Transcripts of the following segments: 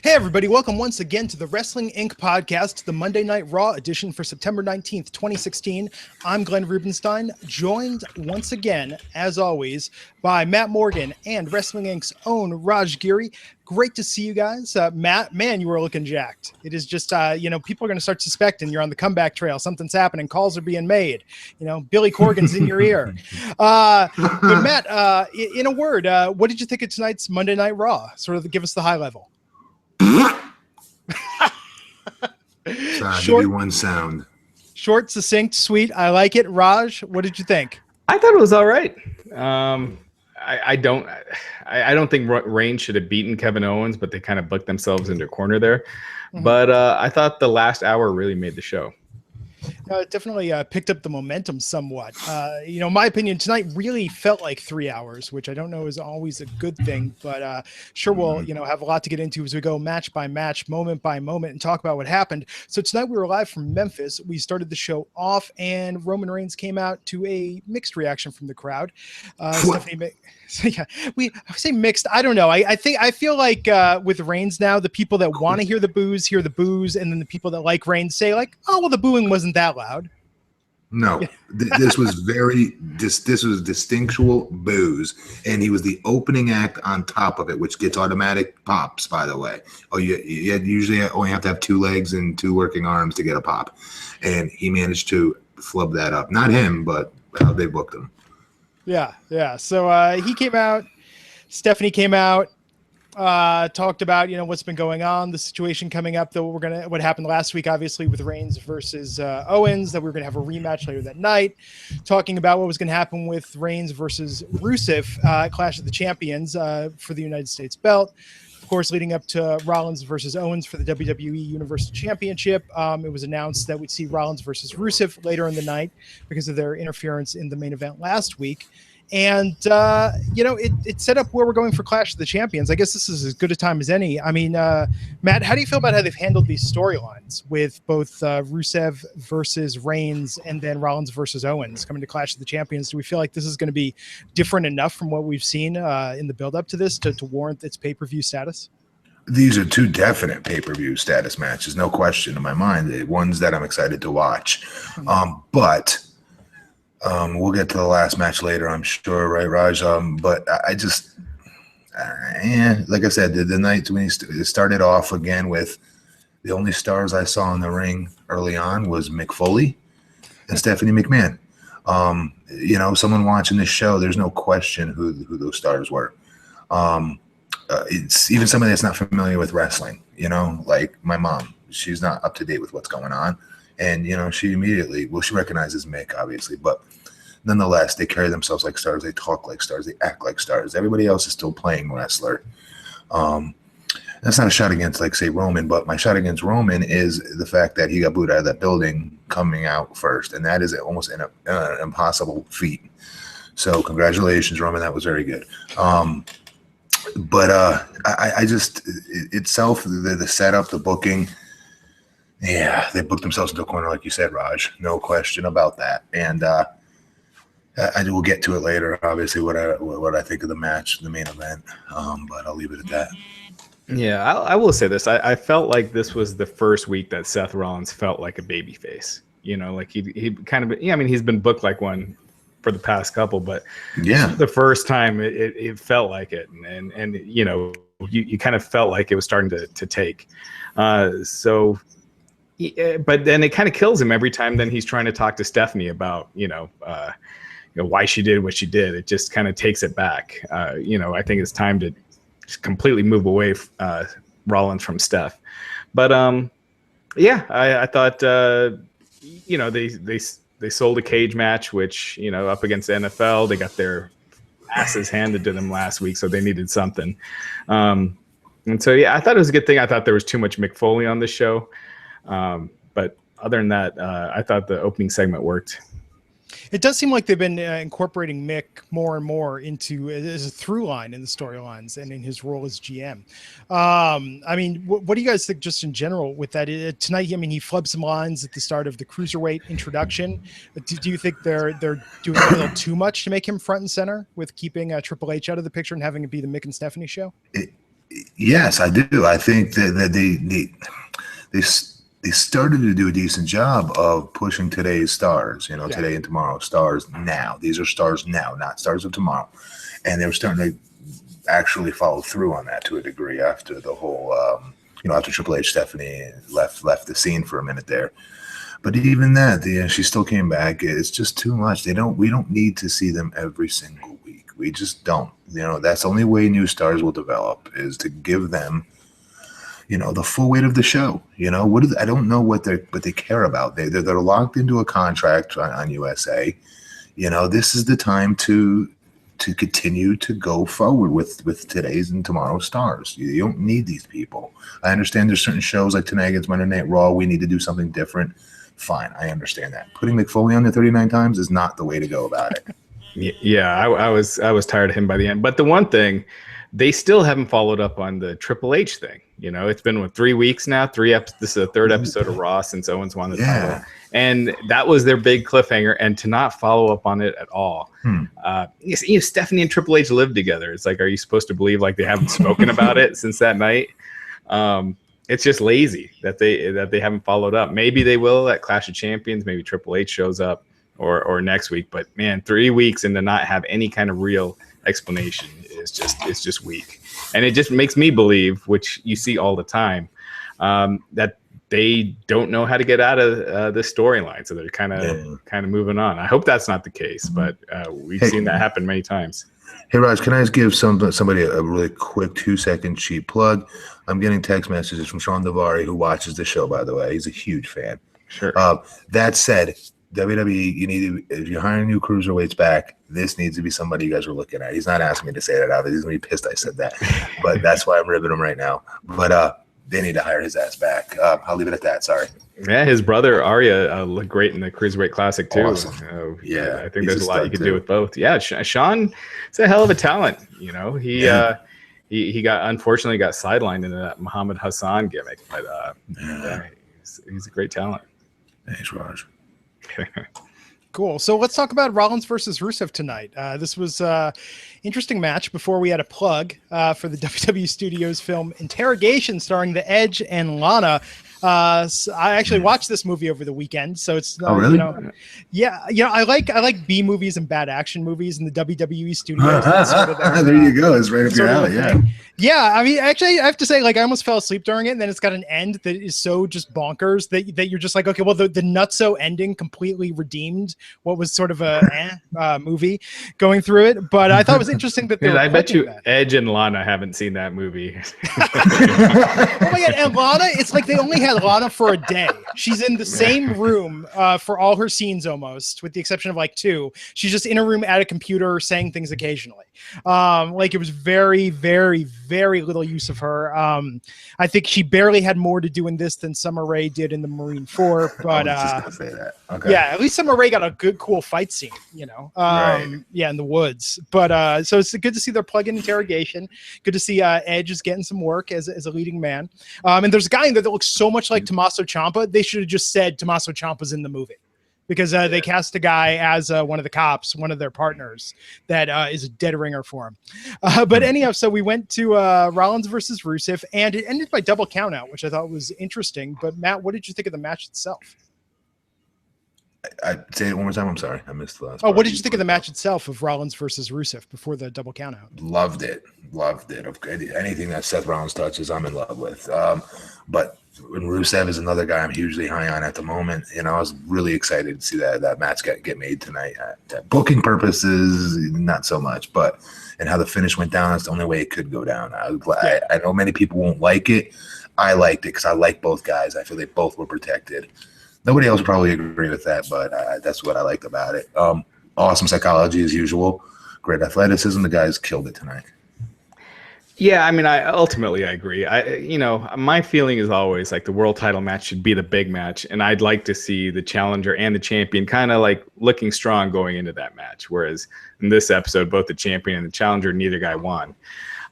Hey, everybody. Welcome once again to the Wrestling Inc. podcast, the Monday Night Raw edition for September 19th, 2016. I'm Glenn Rubenstein, joined once again, as always, by Matt Morgan and Wrestling Inc.'s own Raj Giri. Great to see you guys. Matt, man, you are looking jacked. It is just, people are going to start suspecting you're on the comeback trail. Something's happening. Calls are being made. Billy Corgan's in your ear. But Matt, in a word, what did you think of tonight's Monday Night Raw? Sort of give us the high level. Give you one sound. Short, succinct, sweet. I like it. Raj, what did you think? I thought it was all right. I don't think Reigns should have beaten Kevin Owens, but they kind of booked themselves into a corner there. Mm-hmm. But I thought the last hour really made the show. It definitely picked up the momentum somewhat. My opinion, tonight really felt like 3 hours, which I don't know is always a good thing, but sure we'll, have a lot to get into as we go match by match, moment by moment, and talk about what happened. So tonight we were live from Memphis. We started the show off, and Roman Reigns came out to a mixed reaction from the crowd. Stephanie, I say mixed. I don't know. I feel like with Reigns now, the people that want to hear the booze, and then the people that like Reigns say like, oh, well, the booing wasn't that loud. No, this was this was distinctual booze, and he was the opening act on top of it, which gets automatic pops, by the way. Oh, you usually only have to have 2 legs and 2 working arms to get a pop, and he managed to flub that up. Not him, but how they booked him. Yeah. So he came out. Stephanie came out. Talked about what's been going on, the situation coming up, though what happened last week, obviously with Reigns versus Owens, that we were gonna have a rematch later that night. Talking about what was gonna happen with Reigns versus Rusev Clash of the Champions for the United States belt. Of course, leading up to Rollins versus Owens for the WWE Universal Championship, it was announced that we'd see Rollins versus Rusev later in the night because of their interference in the main event last week. And, it set up where we're going for Clash of the Champions. I guess this is as good a time as any. I mean, Matt, how do you feel about how they've handled these storylines with both Rusev versus Reigns and then Rollins versus Owens coming to Clash of the Champions? Do we feel like this is going to be different enough from what we've seen in the build up to this to warrant its pay-per-view status? These are 2 definite pay-per-view status matches, no question in my mind. The ones that I'm excited to watch. But we'll get to the last match later, I'm sure, right, Raj? But I just, like I said, the night when it started off again with the only stars I saw in the ring early on was Mick Foley and Stephanie McMahon. Someone watching this show, there's no question who those stars were. It's even somebody that's not familiar with wrestling, like my mom. She's not up to date with what's going on. And, she immediately, she recognizes Mick, obviously, but nonetheless, they carry themselves like stars. They talk like stars. They act like stars. Everybody else is still playing wrestler. That's not a shot against, like, say, Roman, but my shot against Roman is the fact that he got booed out of that building coming out first, and that is almost an impossible feat. So congratulations, Roman. That was very good. But I just, itself, the setup, the booking, yeah, they booked themselves into a corner, like you said, Raj. No question about that. And I will get to it later, obviously, what I think of the match, the main event. But I'll leave it at that. Yeah, I will say this. I felt like this was the first week that Seth Rollins felt like a babyface. Like he kind of, he's been booked like one for the past couple, but the first time it felt like it. And you kind of felt like it was starting to take. But then it kind of kills him every time. Then he's trying to talk to Stephanie about, why she did what she did. It just kind of takes it back. I think it's time to just completely move away Rollins from Steph. But I thought they sold a cage match, which up against the NFL, they got their asses handed to them last week, so they needed something. And so I thought it was a good thing. I thought there was too much Mick Foley on the show. But other than that, I thought the opening segment worked. It does seem like they've been incorporating Mick more and more into as a through line in the storylines and in his role as GM. What do you guys think just in general with that? Tonight, he flubbed some lines at the start of the Cruiserweight introduction. Do you think they're doing a little too much to make him front and center with keeping Triple H out of the picture and having it be the Mick and Stephanie show? Yes, I do. I think that they started to do a decent job of pushing today's stars, today and tomorrow stars now. These are stars now, not stars of tomorrow. And they were starting to actually follow through on that to a degree after the whole, after Triple H, Stephanie left the scene for a minute there. But even that, she still came back. It's just too much. We don't need to see them every single week. We just don't. That's the only way new stars will develop, is to give them, the full weight of the show. I don't know what they care about. They're locked into a contract on USA. This is the time to continue to go forward with today's and tomorrow's stars. You don't need these people. I understand there's certain shows like tonight against Monday Night Raw, we need to do something different. Fine, I understand that. Putting Mick Foley on there 39 times is not the way to go about it. Yeah, I was tired of him by the end. But the one thing, they still haven't followed up on the Triple H thing. It's been 3 weeks now. This is the third episode of Raw since Owens won the title, and that was their big cliffhanger. And to not follow up on it at all, Stephanie and Triple H lived together. It's like, are you supposed to believe like they haven't spoken about it since that night? It's just lazy that they haven't followed up. Maybe they will at Clash of Champions. Maybe Triple H shows up or next week. But man, 3 weeks and to not have any kind of real explanation is just weak. And it just makes me believe, which you see all the time, that they don't know how to get out of this storyline. So they're kind of moving on. I hope that's not the case, but we've seen that happen many times. Hey, Raj, can I just give somebody a really quick 2-second cheap plug? I'm getting text messages from Sean Davari, who watches the show, by the way. He's a huge fan. Sure. That said, WWE, if you're hiring new cruiserweights back, this needs to be somebody you guys are looking at. He's not asking me to say that out. He's going to be pissed I said that. But that's why I'm ribbing him right now. But they need to hire his ass back. I'll leave it at that. Sorry. Yeah, his brother Arya looked great in the Cruiserweight Classic too. Awesome. I think there's a lot you could do with both. Yeah, Sean is a hell of a talent. He unfortunately got sidelined into that Muhammad Hassan gimmick, but he's a great talent. Thanks, Raj. Cool. So let's talk about Rollins versus Rusev tonight. This was an interesting match. Before we had a plug for the WWE Studios film Interrogation, starring The Edge and Lana. So I actually watched this movie over the weekend, so it's really? I like B movies and bad action movies in the WWE Studios. There you go. It's right up your alley. Yeah, I mean, actually, I have to say, like, I almost fell asleep during it, and then it's got an end that is so just bonkers that you're just like, okay, well, the nutso ending completely redeemed what was sort of a movie going through it. But I thought it was interesting that I bet you Edge and Lana haven't seen that movie. Oh my god, and Lana, it's like they only had Lana for a day. She's in the same room for all her scenes almost, with the exception of like 2. She's just in a room at a computer saying things occasionally. Like it was very, very, very little use of her. I think she barely had more to do in this than Summer Rae did in the Marine 4. But I was just gonna say that. Okay. Yeah, at least Summer Rae got a good, cool fight scene, Right. Yeah, in the woods. But so it's good to see their plug-in Interrogation. Good to see Edge is getting some work as a leading man. And there's a guy in there that looks so much like Tommaso Ciampa. They should have just said Tommaso Ciampa's in the movie, because they cast a guy as one of the cops, one of their partners, that is a dead ringer for him. But anyhow, so we went to Rollins versus Rusev, and it ended by double countout, which I thought was interesting. But Matt, what did you think of the match itself? I say it one more time. I'm sorry, I missed the last. What did you think of the match itself of Rollins versus Rusev before the double countout? Loved it. Anything that Seth Rollins touches, I'm in love with. But when Rusev is another guy I'm hugely high on at the moment, I was really excited to see that match get made tonight. Booking purposes, not so much, and how the finish went down, that's the only way it could go down. I know many people won't like it. I liked it because I like both guys. I feel they both were protected. Nobody else would probably agree with that, but that's what I liked about it. Awesome psychology as usual. Great athleticism. The guys killed it tonight. Yeah, I mean, I agree. My feeling is always like the world title match should be the big match, and I'd like to see the challenger and the champion kind of like looking strong going into that match. Whereas in this episode, both the champion and the challenger, neither guy won.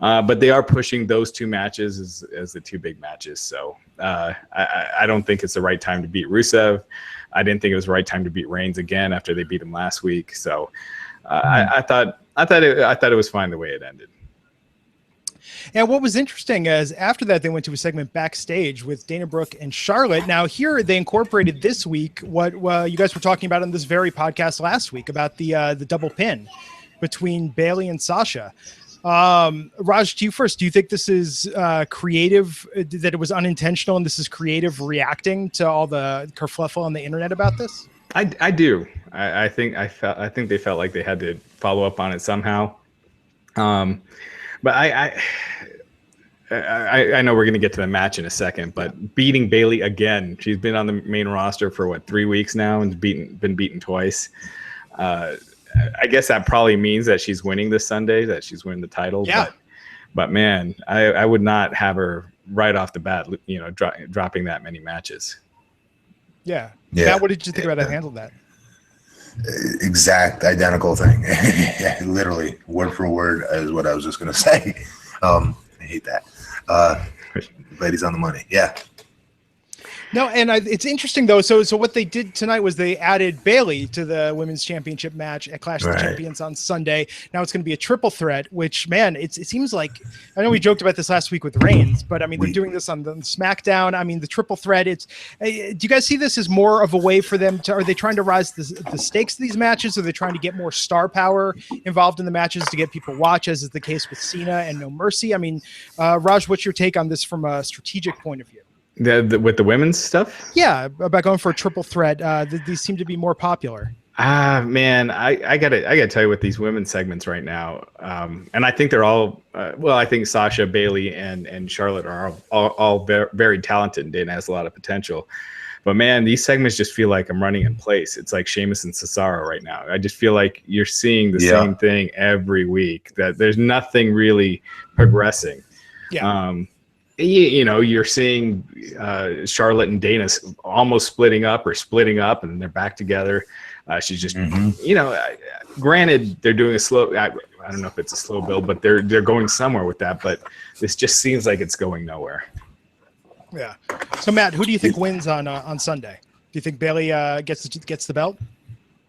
But they are pushing those 2 matches as the 2 big matches. So I don't think it's the right time to beat Rusev. I didn't think it was the right time to beat Reigns again after they beat him last week. So I thought it was fine the way it ended. And what was interesting is after that, they went to a segment backstage with Dana Brooke and Charlotte. Now here they incorporated this week what you guys were talking about on this very podcast last week about the double pin between Bayley and Sasha. Raj, to you first, do you think this is creative, that it was unintentional and this is creative reacting to all the kerfluffle on the internet about this? I do. I think they felt like they had to follow up on it somehow. But I know we're going to get to the match in a second, but beating Bayley again, she's been on the main roster for what, 3 weeks now and been beaten twice. I guess that probably means that she's winning this Sunday, that she's winning the title. Yeah. But man, I would not have her right off the bat, dropping that many matches. Yeah. Matt, what did you think about how I handled that? Exact identical thing. Literally word for word is what I was just going to say. I hate that. Ladies on the money. Yeah. No, and it's interesting though. So what they did tonight was they added Bayley to the women's championship match at Clash of the Champions on Sunday. Now it's going to be a triple threat, which, man, it seems like, I know we joked about this last week with Reigns, but I mean, they're doing this on the SmackDown. I mean, the triple threat, do you guys see this as more of a way for them to, are they trying to rise the stakes of these matches? Are they trying to get more star power involved in the matches to get people watch, as is the case with Cena and No Mercy? I mean, Raj, what's your take on this from a strategic point of view? With the women's stuff? Yeah, about going for a triple threat. These seem to be more popular. Man, I gotta tell you, with these women's segments right now, and I think they're all I think Sasha, Bayley, and Charlotte are all very, very talented, and Dana has a lot of potential. But man, these segments just feel like I'm running in place. It's like Sheamus and Cesaro right now. I just feel like you're seeing the same thing every week, that there's nothing really progressing. Yeah. You're seeing Charlotte and Dana almost splitting up, and then they're back together. She's just, granted, they're doing a slow, I don't know if it's a slow build, but they're going somewhere with that. But this just seems like it's going nowhere. Yeah. So Matt, who do you think wins on Sunday? Do you think Bayley gets the belt?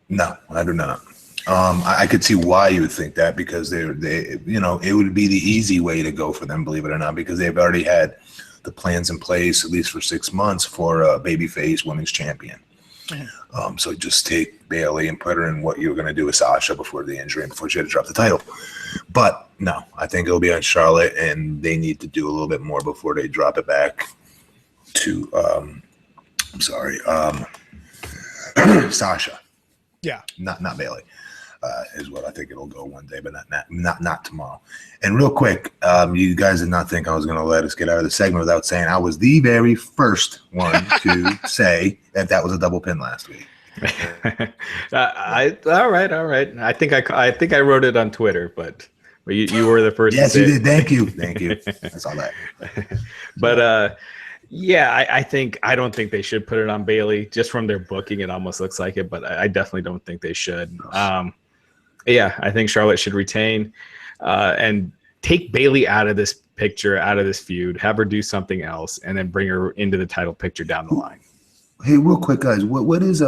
No, I do not. I could see why you would think that, because they it would be the easy way to go for them, believe it or not, because they've already had the plans in place, at least for 6 months, for a babyface women's champion. Mm-hmm. So just take Bayley and put her in what you were going to do with Sasha before the injury and before she had to drop the title. But no, I think it'll be on Charlotte, and they need to do a little bit more before they drop it back to Sasha. Yeah. Not Bayley. Is what I think it'll go one day, but not tomorrow. And real quick, you guys did not think I was going to let us get out of the segment without saying I was the very first one to say that was a double pin last week. All right. I think I wrote it on Twitter, but you were the first. Yes, to say you did. Thank you. I saw that. But I don't think they should put it on Bayley. Just from their booking, it almost looks like it, but I definitely don't think they should. I think Charlotte should retain and take Bayley out of this picture, out of this feud, have her do something else, and then bring her into the title picture down the line. Hey, real quick, guys, what is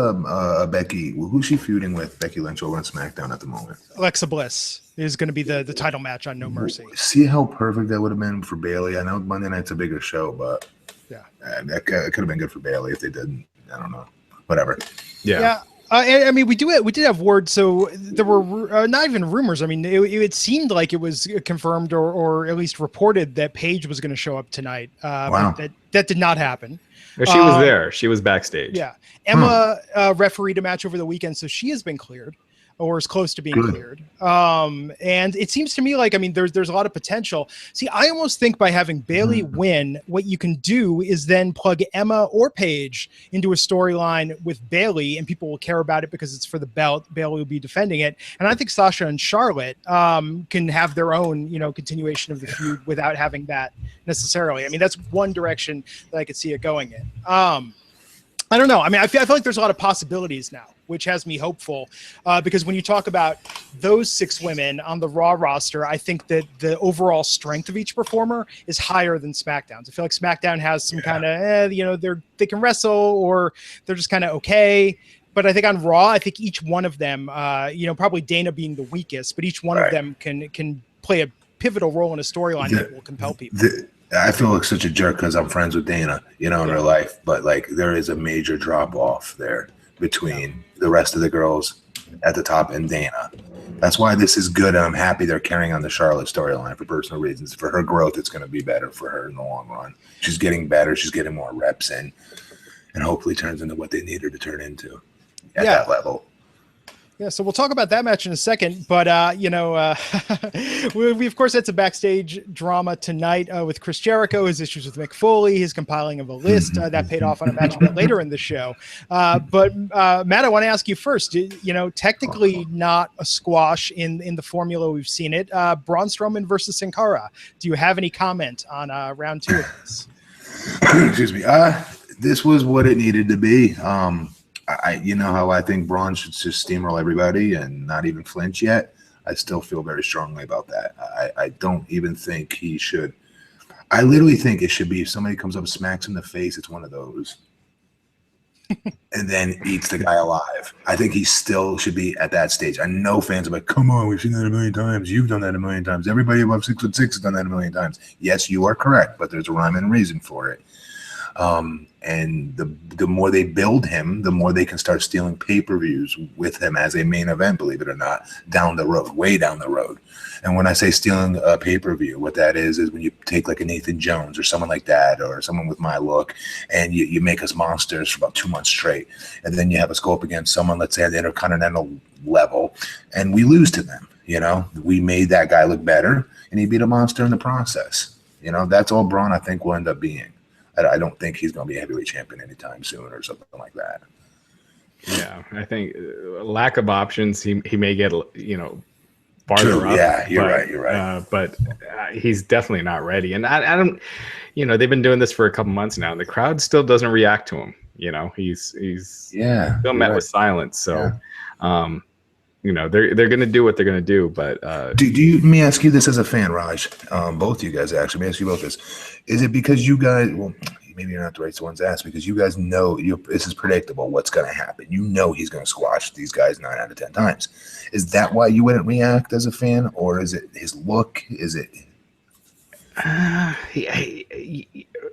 Becky? Who's she feuding with? Becky Lynch over on SmackDown at the moment. Alexa Bliss is going to be the title match on No Mercy. See how perfect that would have been for Bayley? I know Monday night's a bigger show, but that could have been good for Bayley if they didn't. I don't know. Whatever. Yeah. I mean, we did have word. So there were not even rumors. I mean, it seemed like it was confirmed or at least reported that Paige was going to show up tonight. Wow. That did not happen. She was there. She was backstage. Yeah. Emma refereed a match over the weekend, so she has been cleared, or is close to being cleared. And it seems to me like, I mean, there's a lot of potential. See, I almost think by having Bayley win, what you can do is then plug Emma or Paige into a storyline with Bayley, and people will care about it because it's for the belt. Bayley will be defending it. And I think Sasha and Charlotte can have their own, continuation of the feud without having that necessarily. I mean, that's one direction that I could see it going in. I don't know. I mean, I feel like there's a lot of possibilities now, which has me hopeful, because when you talk about those 6 women on the Raw roster, I think that the overall strength of each performer is higher than SmackDown's. I feel like SmackDown has some kind of, they can wrestle, or they're just kind of okay. But I think on Raw, I think each one of them, probably Dana being the weakest, but each one of them can play a pivotal role in a storyline that will compel people. I feel like such a jerk because I'm friends with Dana, in real life, but like there is a major drop off there between the rest of the girls at the top and Dana. That's why this is good. And I'm happy they're carrying on the Charlotte storyline for personal reasons. For her growth, it's going to be better for her in the long run. She's getting better. She's getting more reps in, and hopefully turns into what they need her to turn into at that level. Yeah, so we'll talk about that match in a second, but we of course had some backstage drama tonight with Chris Jericho, his issues with Mick Foley, his compiling of a list that paid off on a match a bit later in the show. But Matt, I want to ask you first. Technically not a squash in the formula we've seen it. Braun Strowman versus Sin Cara. Do you have any comment on round 2 of this? Excuse me. This was what it needed to be. How I think Braun should just steamroll everybody and not even flinch yet. I still feel very strongly about that. I don't even think he should. I literally think it should be if somebody comes up, smacks him in the face, it's one of those. And then eats the guy alive. I think he still should be at that stage. I know fans are like, come on, we've seen that a million times. You've done that a million times. Everybody above 6'6" has done that a million times. Yes, you are correct, but there's a rhyme and reason for it. And the more they build him, the more they can start stealing pay-per-views with him as a main event, believe it or not, down the road, way down the road. And when I say stealing a pay-per-view, what that is when you take like a Nathan Jones or someone like that, or someone with my look, and you make us monsters for about 2 months straight. And then you have us go up against someone, let's say at the Intercontinental level, and we lose to them. We made that guy look better, and he beat a monster in the process. That's all Braun, I think, will end up being. I don't think he's going to be a heavyweight champion anytime soon or something like that. Yeah, I think lack of options, he may get, farther up. Yeah, you're right. But he's definitely not ready. And I don't, they've been doing this for a couple months now, and the crowd still doesn't react to him. He's still met with silence. So, they're going to do what they're going to do. But let me ask you this as a fan, Raj, both of you guys actually, let me ask you both this. Is it because you guys, well, maybe you're not the right ones to ask, because you guys know this is predictable what's going to happen. He's going to squash these guys 9 out of 10 times. Is that why you wouldn't react as a fan, or is it his look? Is it?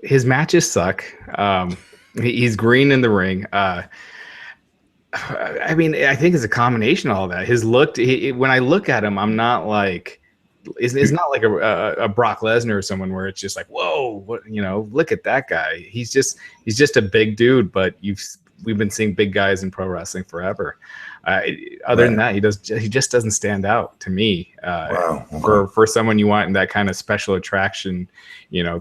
His matches suck. He's green in the ring. I think it's a combination of all that. His look, when I look at him, I'm not like, it's not like a Brock Lesnar or someone where it's just like, whoa, look at that guy. He's just a big dude, but we've been seeing big guys in pro wrestling forever. Other than that, he just doesn't stand out to me. Wow. Okay. For someone you want in that kind of special attraction,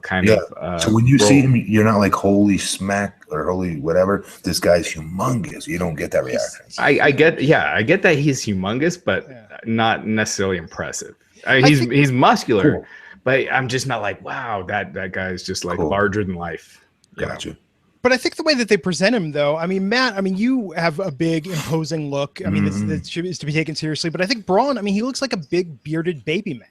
kind of. So when you see him, you're not like, holy smack or holy whatever. This guy's humongous. You don't get that reaction. I get that he's humongous, but not necessarily impressive. He's muscular, cool. But I'm just not like, wow, that guy is just like larger than life. Gotcha. But I think the way that they present him, though, Matt, you have a big, imposing look. That is to be taken seriously. But I think Braun, he looks like a big, bearded baby man.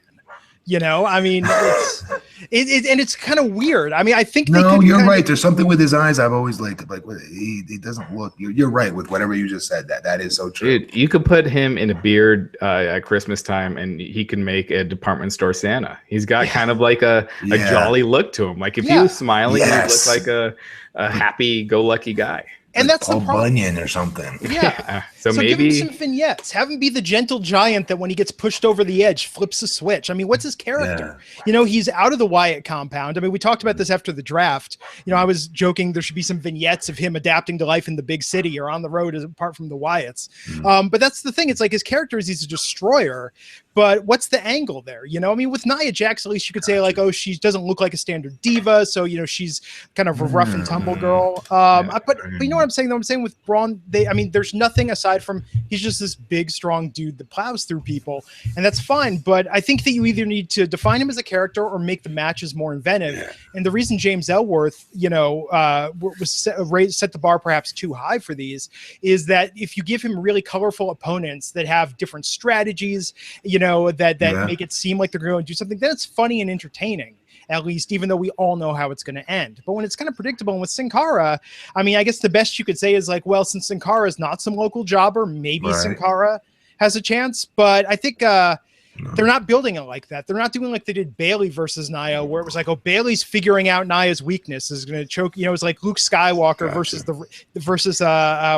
It's kind of weird. I think you're right. There's something with his eyes I've always liked. Like he doesn't look. You're right with whatever you just said. That is so true. Dude, you could put him in a beard at Christmas time, and he can make a department store Santa. He's got kind of like a jolly look to him. Like if he was smiling, he would look like a happy-go-lucky guy. And like that's Paul the problem. Bunyan or something. Yeah. So maybe give him some vignettes. Have him be the gentle giant that when he gets pushed over the edge, flips a switch. What's his character? Yeah. He's out of the Wyatt compound. We talked about this after the draft. I was joking there should be some vignettes of him adapting to life in the big city or on the road apart from the Wyatts. But that's the thing. It's like his character is he's a destroyer. But what's the angle there? With Nia Jax, at least you could say like, oh, she doesn't look like a standard diva. So, she's kind of a rough and tumble girl. But you know what I'm saying, though? I'm saying with Braun, there's nothing aside from he's just this big, strong dude that plows through people. And that's fine. But I think that you either need to define him as a character or make the matches more inventive. Yeah. And the reason James Ellsworth, was set the bar perhaps too high for these is that if you give him really colorful opponents that have different strategies, that make it seem like they're going to do something, then it's funny and entertaining, at least, even though we all know how it's going to end. But when it's kind of predictable, and with Sin Cara, I guess the best you could say is like, well, since Sin Cara is not some local jobber, maybe Sin Cara has a chance. But I think they're not building it like that. They're not doing like they did Bayley versus Nia, where it was like, oh, Bayley's figuring out Nia's weakness, is going to choke. You know, it's like Luke Skywalker versus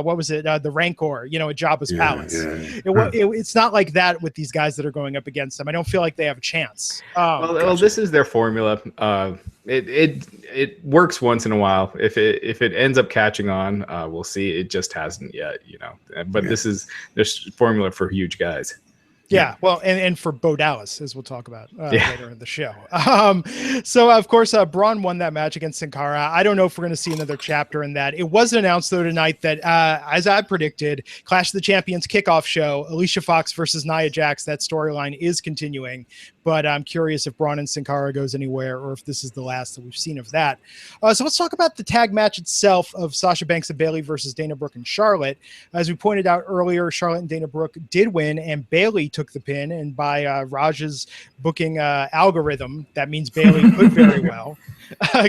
what was it? The Rancor, you know, at Jabba's palace. It's not like that with these guys that are going up against them. I don't feel like they have a chance. Well, this is their formula. It works once in a while. If it ends up catching on, we'll see. It just hasn't yet, you know. But this is their formula for huge guys. Yeah, well, and for Bo Dallas, as we'll talk about later in the show. So, of course, Braun won that match against Sin Cara. I don't know if we're going to see another chapter in that. It was announced, though, tonight that, as I predicted, Clash of the Champions kickoff show, Alicia Fox versus Nia Jax, that storyline is continuing. But I'm curious if Braun and Sin Cara goes anywhere, or if this is the last that we've seen of that. So let's talk about the tag match itself of Sasha Banks and Bayley versus Dana Brooke and Charlotte. As we pointed out earlier, Charlotte and Dana Brooke did win, and Bayley took the pin. And by Raj's booking algorithm, that means Bayley could very well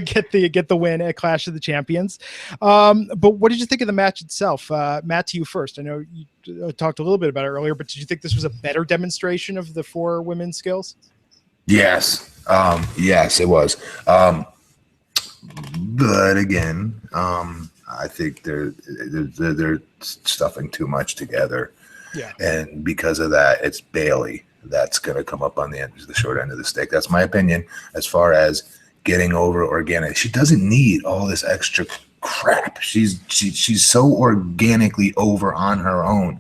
get the win at Clash of the Champions. But what did you think of the match itself? Matt, to you first. I know you talked a little bit about it earlier, but did you think this was a better demonstration of the 4 women's skills? Yes. Yes, it was. But again, I think they're stuffing too much together. Yeah. And because of that, it's Bayley that's going to come up on the short end of the stick. That's my opinion as far as getting over organic. She doesn't need all this extra crap. She's so organically over on her own.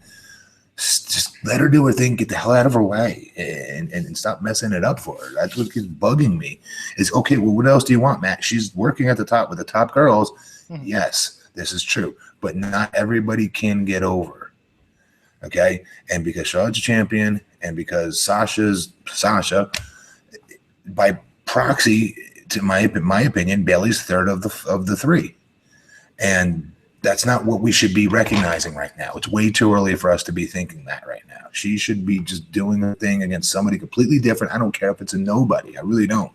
Just let her do her thing, get the hell out of her way, and stop messing it up for her. That's what keeps bugging me. Is okay, well, what else do you want, Matt? She's working at the top with the top girls. Mm-hmm. Yes, this is true. But not everybody can get over. Okay? And because Charlotte's a champion, and because Sasha, by proxy, to my opinion, Bayley's third of the 3. And that's not what we should be recognizing right now. It's way too early for us to be thinking that right now. She should be just doing her thing against somebody completely different. I don't care if it's a nobody. I really don't.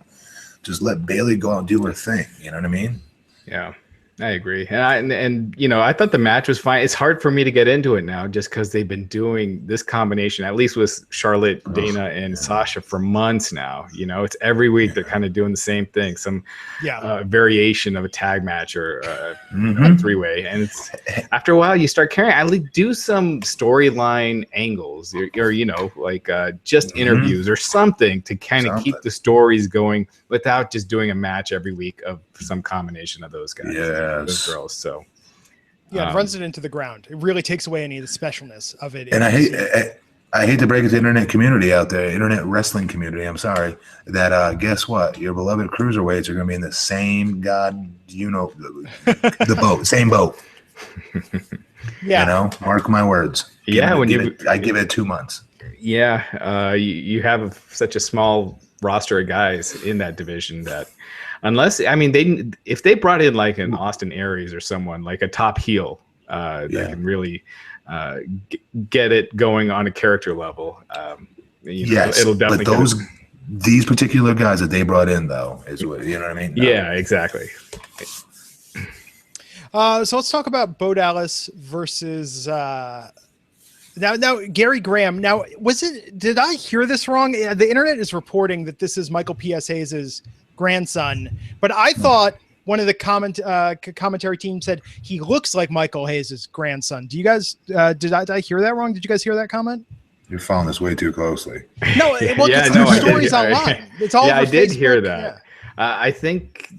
Just let Bayley go out and do her thing. You know what I mean? Yeah, I agree. And you know, I thought the match was fine. It's hard for me to get into it now just because they've been doing this combination, at least with Charlotte, Dana, and Sasha for months now. You know, it's every week they're kind of doing the same thing, some variation of a tag match or a 3-way. And it's after a while you start caring. I like do some storyline angles or you know, like just interviews or something to kind of keep the stories going without just doing a match every week of some combination of those guys. Those girls. So it runs it into the ground. It really takes away any of the specialness of it. And I hate to break it to the internet community out there, internet wrestling community. I'm sorry that guess what? Your beloved cruiserweights are going to be in the same the boat, same boat. Yeah, you know, mark my words. I give it 2 months. Yeah, you have such a small roster of guys in that division that. Unless, I mean, if they brought in like an Austin Aries or someone like a top heel that can really get it going on a character level, it'll definitely. But these particular guys that they brought in, though, is what you know what I mean. Yeah, exactly. So let's talk about Bo Dallas versus. Now, Gary Graham. Now, did I hear this wrong? The internet is reporting that this is Michael P.S. Hayes' grandson, but I thought one of the commentary team said he looks like Michael Hayes' grandson. Do you guys did I hear that wrong? Did you guys hear that comment? You're following this way too closely. No, stories online. It's all I did Facebook. hear that. I think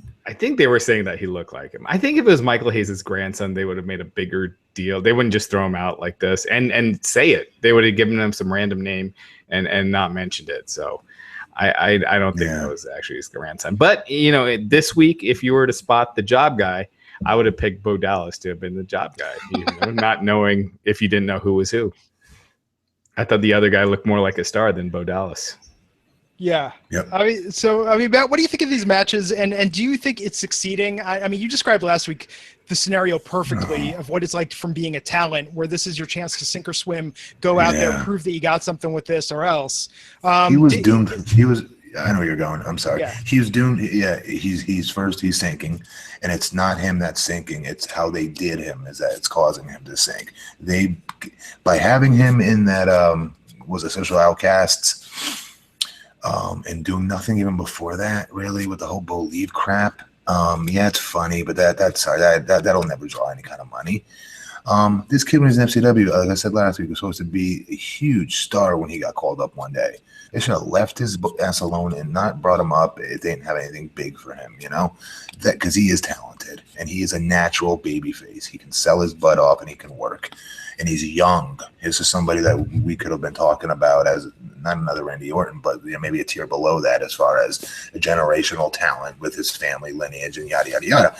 they were saying that he looked like him. I think if it was Michael Hayes' grandson, they would have made a bigger deal. They wouldn't just throw him out like this and say it. They would have given him some random name and not mentioned it. So I don't think that was actually his grandson. But, you know, this week, if you were to spot the job guy, I would have picked Bo Dallas to have been the job guy, not knowing if you didn't know who was who. I thought the other guy looked more like a star than Bo Dallas. Yeah. Yep. I mean, Matt, what do you think of these matches? And do you think it's succeeding? I mean, you described last week the scenario perfectly of what it's like from being a talent, where this is your chance to sink or swim, go out there, prove that you got something with this or else. He was doomed. I know where you're going. I'm sorry. Yeah. He was doomed. Yeah, he's sinking, and it's not him that's sinking. It's how they did him is that it's causing him to sink. By having him in that was it Social Outcasts and doing nothing even before that, really, with the whole Believe crap. Yeah, it's funny, but that'll never draw any kind of money. This kid was in FCW, like I said last week, was supposed to be a huge star when he got called up one day. They should have left his ass alone and not brought him up. It didn't have anything big for him, that because he is talented and he is a natural baby face. He can sell his butt off and he can work. And he's young. This is somebody that we could have been talking about as not another Randy Orton, but maybe a tier below that as far as a generational talent with his family lineage and yada, yada, yada,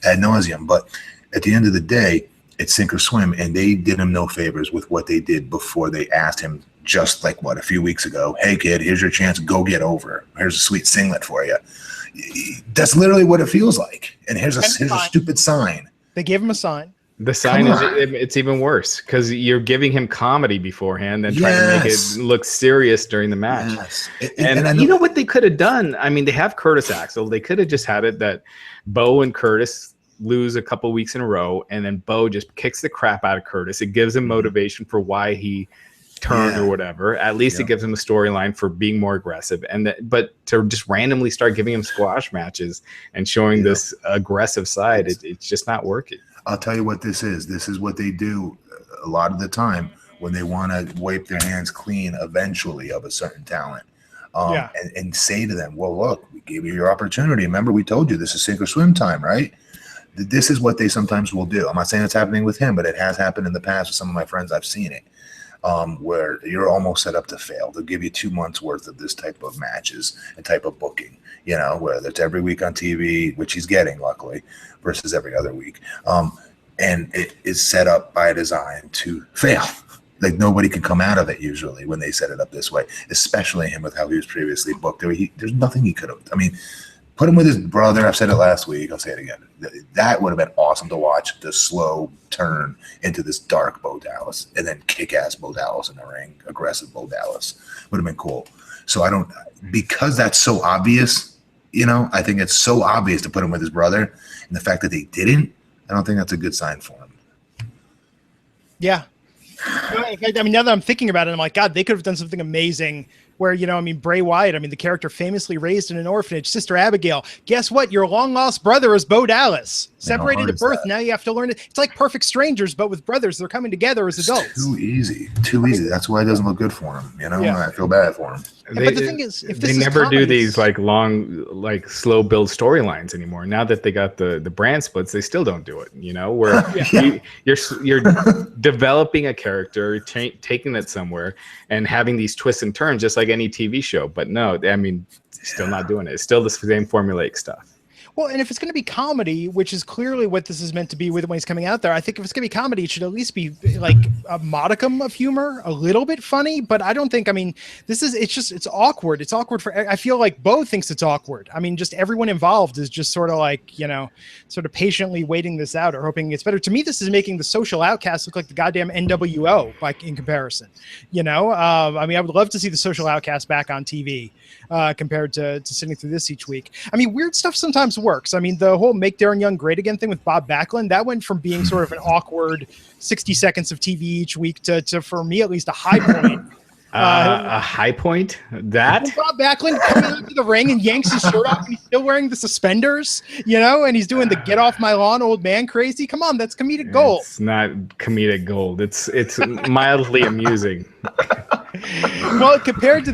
ad nauseum. But at the end of the day, it's sink or swim, and they did him no favors with what they did before they asked him just like, a few weeks ago, hey, kid, here's your chance. Go get over. Here's a sweet singlet for you. That's literally what it feels like. And here's a stupid sign. They gave him a sign. The sign it's even worse because you're giving him comedy beforehand and trying to make it look serious during the match. Yes. And you know what they could have done? I mean, they have Curtis Axel. They could have just had it that Bo and Curtis lose a couple weeks in a row, and then Bo just kicks the crap out of Curtis. It gives him motivation for why he turned or whatever. At least it gives him a storyline for being more aggressive. But to just randomly start giving him squash matches and showing this aggressive side, it's just not working. I'll tell you what this is. This is what they do a lot of the time when they want to wipe their hands clean eventually of a certain talent. And say to them, well, look, we gave you your opportunity. Remember, we told you this is sink or swim time, right? This is what they sometimes will do. I'm not saying it's happening with him, but it has happened in the past with some of my friends. I've seen it. Where you're almost set up to fail. They'll give you 2 months worth of this type of matches and type of booking, whether it's every week on TV, which he's getting, luckily, versus every other week. And it is set up by design to fail. Like nobody can come out of it usually when they set it up this way, especially him with how he was previously booked. There's nothing he could have. I mean, put him with his brother. I've said it last week. I'll say it again. That would have been awesome to watch, the slow turn into this dark Bo Dallas and then kick-ass Bo Dallas in the ring, aggressive Bo Dallas. Would have been cool. So because that's so obvious, I think it's so obvious to put him with his brother. And the fact that they didn't, I don't think that's a good sign for him. Yeah. In fact, now that I'm thinking about it, I'm like, God, they could have done something amazing where, Bray Wyatt, the character famously raised in an orphanage, Sister Abigail. Guess what? Your long-lost brother is Bo Dallas. Separated at birth. Now you have to learn it. It's like Perfect Strangers, but with brothers. They're coming together as adults. Too easy. That's why it doesn't look good for him. I feel bad for him. But the thing is, if this they never do these long, slow build storylines anymore. Now that they got the brand splits, they still don't do it. Where you're developing a character, taking it somewhere, and having these twists and turns, just like any TV show. But no, still not doing it. It's still the same formulaic stuff. Well, and if it's going to be comedy, which is clearly what this is meant to be with when he's coming out there, I think if it's going to be comedy, it should at least be like a modicum of humor, a little bit funny. But I don't think, it's awkward. It's awkward I feel like Bo thinks it's awkward. Just everyone involved is just sort of like, sort of patiently waiting this out or hoping it's better. To me, this is making the Social Outcasts look like the goddamn NWO, like in comparison, I would love to see the Social Outcasts back on TV compared to sitting through this each week. Weird stuff sometimes works. The whole Make Darren Young Great Again thing with Bob Backlund, that went from being sort of an awkward 60 seconds of TV each week to for me at least a high point. A high point? That? Bob Backlund coming out to the ring and yanks his shirt off and he's still wearing the suspenders, and he's doing the get off my lawn old man crazy. Come on, that's comedic gold. It's not comedic gold. It's mildly amusing. Well, compared to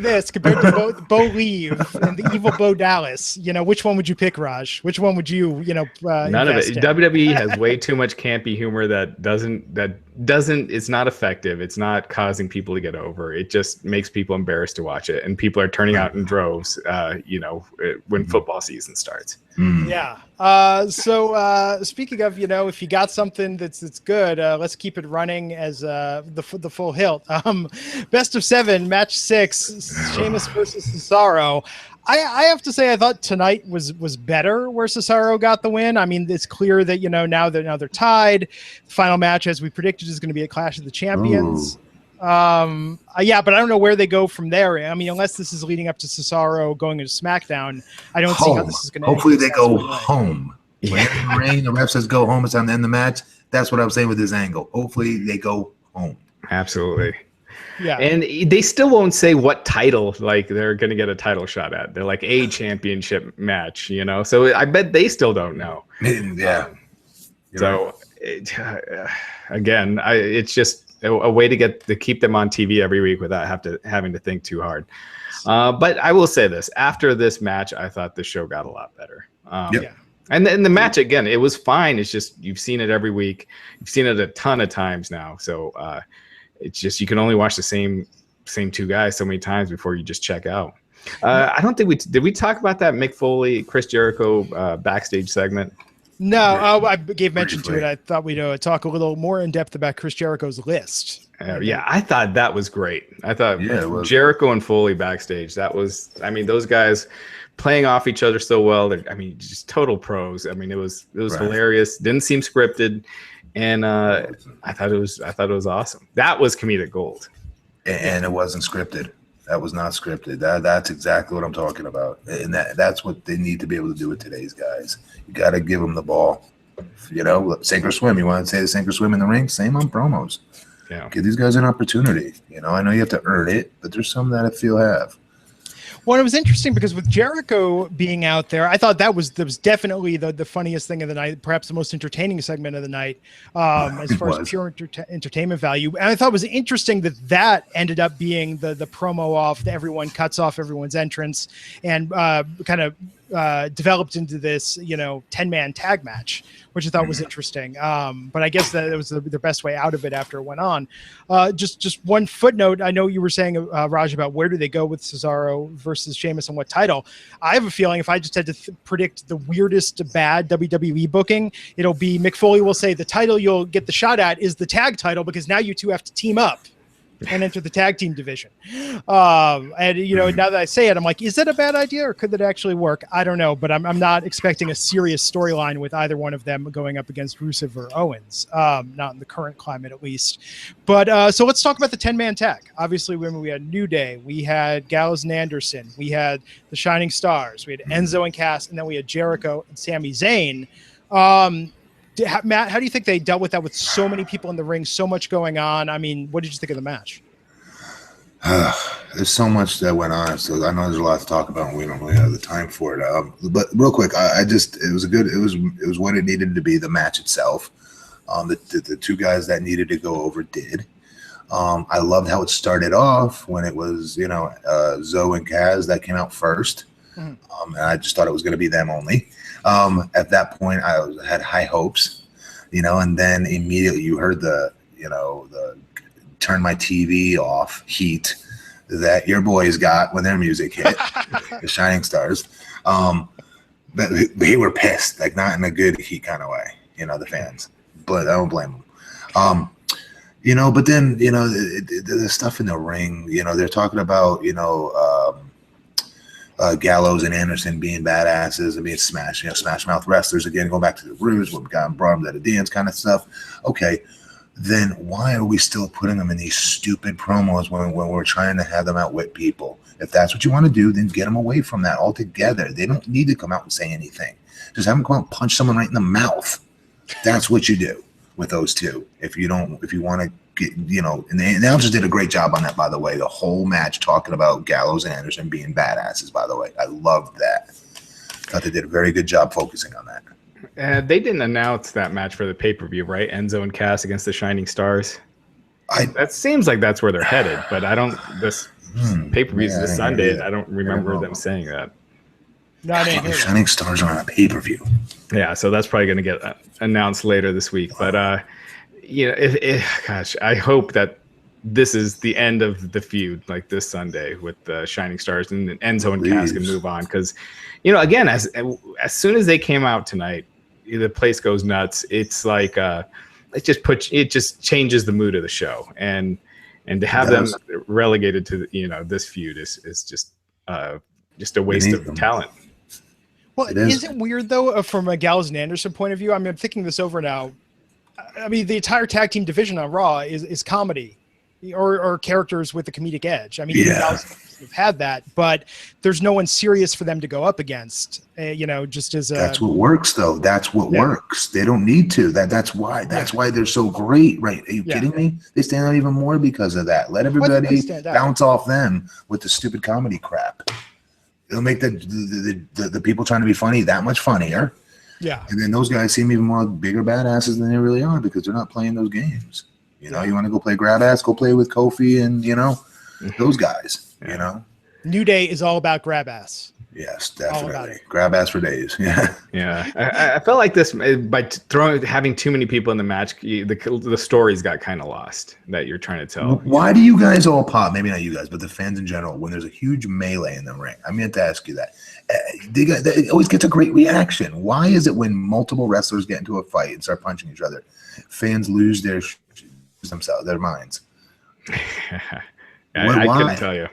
Bo Leave and the evil Bo Dallas, which one would you pick, Raj? Which one would you, none of it. WWE has way too much campy humor that doesn't, it's not effective. It's not causing people to get over. It just makes people embarrassed to watch it. And people are turning out in droves, when football season starts. Yeah. So speaking of, if you got something that's good, let's keep it running as the full hilt. Best of 7, match 6, Sheamus versus Cesaro. I have to say I thought tonight was better where Cesaro got the win. It's clear that now they're tied. The final match, as we predicted, is going to be a Clash of the Champions. But I don't know where they go from there. Unless this is leading up to Cesaro going into SmackDown, I don't see how this is going to end. Hopefully they go home. When the ring, the ref says go home, it's on the end of the match. That's what I'm saying with this angle. Hopefully they go home. Absolutely. Yeah. And they still won't say what title like they're going to get a title shot at. They're like a championship match, you know? So I bet they still don't know. Yeah. Again, it's just a way to keep them on TV every week without having to think too hard. But I will say this, after this match, I thought the show got a lot better. Yeah. And the match, again, it was fine. It's just, you've seen it every week. You've seen it a ton of times now. So it's just, you can only watch the same two guys so many times before you just check out. I don't think did we talk about that Mick Foley, Chris Jericho backstage segment? No, I gave mention to it. I thought we'd talk a little more in depth about Chris Jericho's list. Yeah, I thought that was great. I thought Jericho and Foley backstage, that was, I mean, those guys playing off each other so well. I mean, just total pros. I mean, it was hilarious. Didn't seem scripted, and I thought it was awesome. That was comedic gold. And it wasn't scripted. That was not scripted. That's exactly what I'm talking about. And that's what they need to be able to do with today's guys. You got to give them the ball. You know, sink or swim. You want to say sink or swim in the ring? Same on promos. Yeah. Give these guys an opportunity. You know, I know you have to earn it, but there's some that I feel have. Well, it was interesting because with Jericho being out there, I thought that was definitely the funniest thing of the night, perhaps the most entertaining segment of the night, as far as pure entertainment value. And I thought it was interesting that ended up being the promo off, that everyone cuts off everyone's entrance and kind of developed into this, 10-man tag match, which I thought was interesting. But I guess that it was the best way out of it after it went on. Just one footnote. I know you were saying, Raj, about where do they go with Cesaro versus Sheamus and what title. I have a feeling if I just had to predict the weirdest bad WWE booking, it'll be Mick Foley will say the title you'll get the shot at is the tag title because now you two have to team up and enter the tag team division. And now that I say it, I'm like, is that a bad idea or could that actually work? I don't know, but I'm not expecting a serious storyline with either one of them going up against Rusev or Owens, not in the current climate at least. But so let's talk about the 10-man tag. Obviously, when we had New Day, we had Gallows and Anderson, we had the Shining Stars, we had Enzo and Cass, and then we had Jericho and Sami Zayn. Matt, how do you think they dealt with that with so many people in the ring, so much going on? I mean, what did you think of the match? There's so much that went on, so I know there's a lot to talk about, and we don't really have the time for it. But real quick, it was what it needed to be. The match itself, the two guys that needed to go over did. I loved how it started off when it was Zoe and Kaz that came out first, and I just thought it was going to be them only. At that point, I had high hopes, and then immediately you heard the turn my TV off heat that your boys got when their music hit, the Shining Stars. But they were pissed, like not in a good heat kind of way, the fans. But I don't blame them. But then, the stuff in the ring, they're talking about, Gallows and Anderson being badasses and being smash mouth wrestlers again, going back to the roots, what got brought them to the dance kind of stuff. Okay, then why are we still putting them in these stupid promos when we're trying to have them outwit people? If that's what you want to do, then get them away from that altogether. They don't need to come out and say anything. Just have them come out and punch someone right in the mouth. That's what you do with those two. If you want to get, and the announcers did a great job on that, by the way. The whole match talking about Gallows and Anderson being badasses, by the way. I loved that. Thought they did a very good job focusing on that. They didn't announce that match for the pay-per-view, right? Enzo and Cass against the Shining Stars. That seems like that's where they're headed, but I don't. This pay-per-view is this Sunday. I don't remember them saying that. The Shining Stars are on a pay-per-view. Yeah, so that's probably going to get announced later this week. But gosh, I hope that this is the end of the feud, like this Sunday with the Shining Stars, and Enzo and Cass can move on because, again, as soon as they came out tonight, the place goes nuts. It's like it just changes the mood of the show, and to have them relegated to this feud is just a waste of talent. Well, is it weird though from a Gallows and Anderson point of view? I mean, I'm thinking this over now. I mean, the entire tag team division on Raw is comedy or characters with a comedic edge. I mean, to have had that, but there's no one serious for them to go up against, just as that's what works though. That's what works. They don't need to. That's why they're so great, right? Are you kidding me? They stand out even more because of that. Let everybody bounce off them with the stupid comedy crap. It'll make the people trying to be funny that much funnier. Yeah. And then those guys seem even more bigger badasses than they really are because they're not playing those games. You want to go play grab ass, go play with Kofi and, those guys, New Day is all about grab ass. Yes, definitely. Grab ass for days. Yeah. Yeah. I felt like this by having too many people in the match, the stories got kind of lost that you're trying to tell. Why do you guys all pop? Maybe not you guys, but the fans in general, when there's a huge melee in the ring. I meant to ask you that. It always gets a great reaction. Why is it when multiple wrestlers get into a fight and start punching each other, fans lose their minds? I couldn't tell you.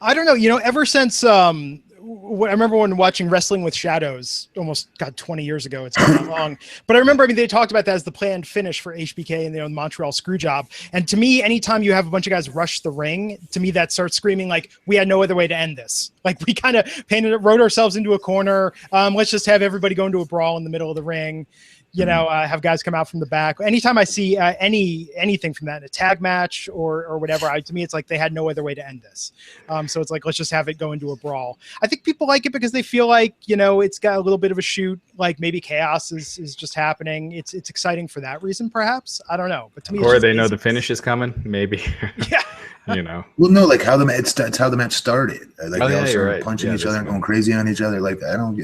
I don't know. Ever since I remember when watching Wrestling with Shadows, almost 20 years ago. It's not that long, but I remember. They talked about that as the planned finish for HBK and the Montreal Screwjob. And to me, anytime you have a bunch of guys rush the ring, to me that starts screaming like we had no other way to end this. Like we kind of wrote ourselves into a corner. Let's just have everybody go into a brawl in the middle of the ring. Have guys come out from the back. Anytime I see anything from that in a tag match or whatever, to me, it's like they had no other way to end this. So it's like, let's just have it go into a brawl. I think people like it because they feel like, it's got a little bit of a shoot, like maybe chaos is just happening. It's exciting for that reason, perhaps. I don't know. But to me, or they know the finish is coming, maybe. Yeah. Well, no, like how the match started. Like they all started punching each other and going going crazy on each other. Like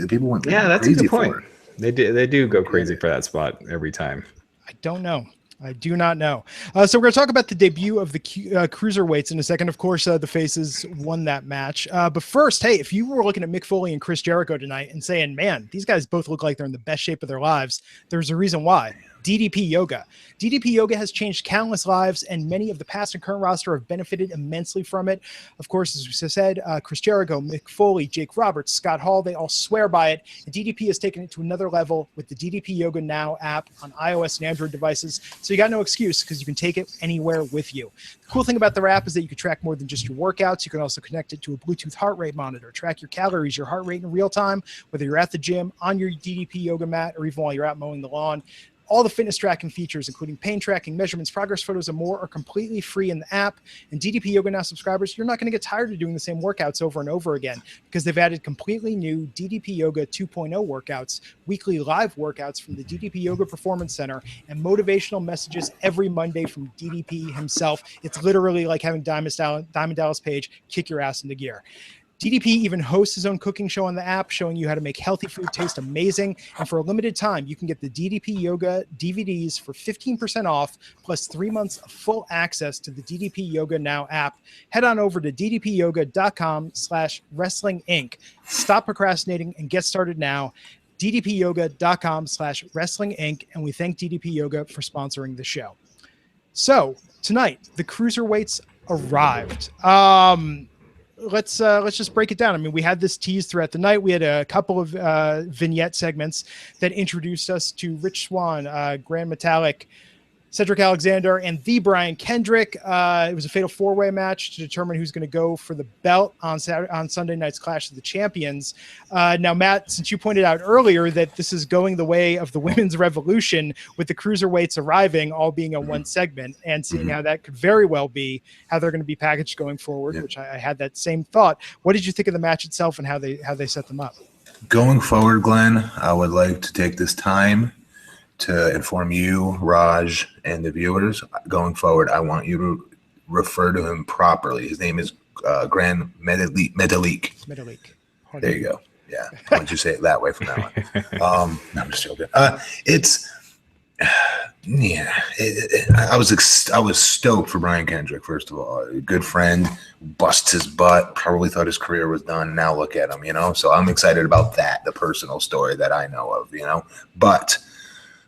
people went that's crazy a good point. for it. They do go crazy for that spot every time. I don't know. I do not know. So we're going to talk about the debut of the Cruiserweights in a second. Of course, the Faces won that match. But first, hey, if you were looking at Mick Foley and Chris Jericho tonight and saying, man, these guys both look like they're in the best shape of their lives, there's a reason why. DDP Yoga. DDP Yoga has changed countless lives, and many of the past and current roster have benefited immensely from it. Of course, as we said, Chris Jericho, Mick Foley, Jake Roberts, Scott Hall, they all swear by it. And DDP has taken it to another level with the DDP Yoga Now app on iOS and Android devices. So you got no excuse because you can take it anywhere with you. The cool thing about the app is that you can track more than just your workouts. You can also connect it to a Bluetooth heart rate monitor, track your calories, your heart rate in real time, whether you're at the gym, on your DDP Yoga mat, or even while you're out mowing the lawn. All the fitness tracking features, including pain tracking, measurements, progress photos, and more, are completely free in the app. And DDP Yoga Now subscribers, you're not going to get tired of doing the same workouts over and over again because they've added completely new DDP Yoga 2.0 workouts, weekly live workouts from the DDP Yoga Performance Center, and motivational messages every Monday from DDP himself. It's literally like having Diamond Dallas Page kick your ass into gear. DDP even hosts his own cooking show on the app, showing you how to make healthy food taste amazing. And for a limited time, you can get the DDP Yoga DVDs for 15% off, plus 3 months of full access to the DDP Yoga Now app. Head on over to ddpyoga.com/wrestlinginc. Stop procrastinating and get started now. ddpyoga.com/wrestlinginc. And we thank DDP Yoga for sponsoring the show. So tonight, the Cruiserweights arrived. Let's just break it down. I mean, we had this tease throughout the night. We had a couple of vignette segments that introduced us to Rich Swann, Grand Metalik, Cedric Alexander, and the Brian Kendrick. It was a fatal four-way match to determine who's going to go for the belt on Sunday night's Clash of the Champions. Now, Matt, since you pointed out earlier that this is going the way of the women's revolution with the Cruiserweights arriving, all being on one segment, and seeing how that could very well be how they're going to be packaged going forward, which I had that same thought. What did you think of the match itself and how they set them up? Going forward, Glenn, I would like to take this time to inform you, Raj, and the viewers. Going forward, I want you to refer to him properly. His name is Grand Metalik. Metalik. There you go. Yeah. Why don't you say it that way from now on? No, I'm just joking. I was stoked for Brian Kendrick, first of all. A good friend, busts his butt, probably thought his career was done. Now look at him, So I'm excited about that, the personal story that I know of, But